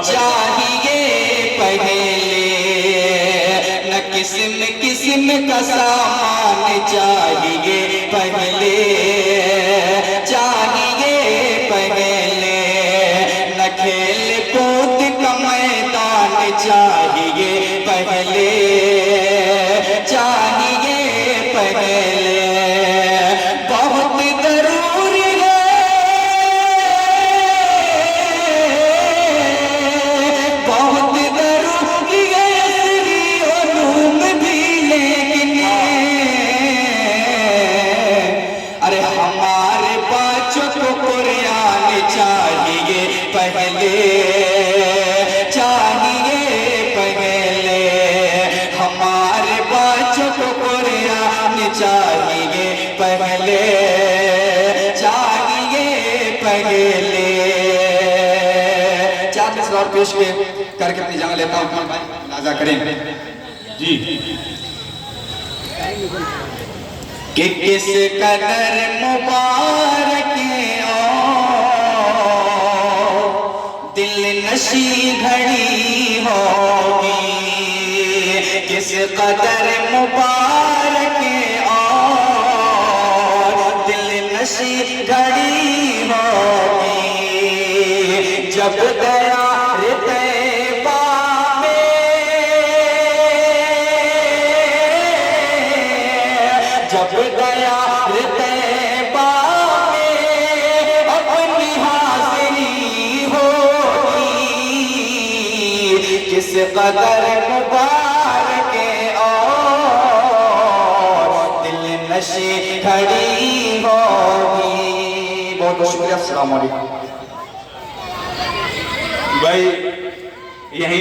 चाहिए पहले न किस्म किस्म का सामान चाहिए पहले, चाहिए पहले न खेल कूद का मैदान चाहिए पहले, चाहिए पहले बहुत जरूरी है, बहुत जरूरी है असली उलूम भी, लेकिन अरे हमारे बच्चों को कुरान चाहिए पहले, चाहिए पहले हमारे बच्चों को कुरान चाहिए पहले, चाहिए पहले। चार सवाल पेश करके अपनी जगह लेता हूँ, नाजा करें जी कि किस कदर मुबारक दिल नशी घड़ी होगी, किस कदर मुबारक और दिल नशी घड़ी होगी, जब गया तैबा में, जब गया तैबा में अपनी हाजिरी होगी, किस कदर मुबारक और दिल नशी खड़ी होगी। बहुत बहुत शुक्रिया। अस्सलाम वालेकुम भाई। यही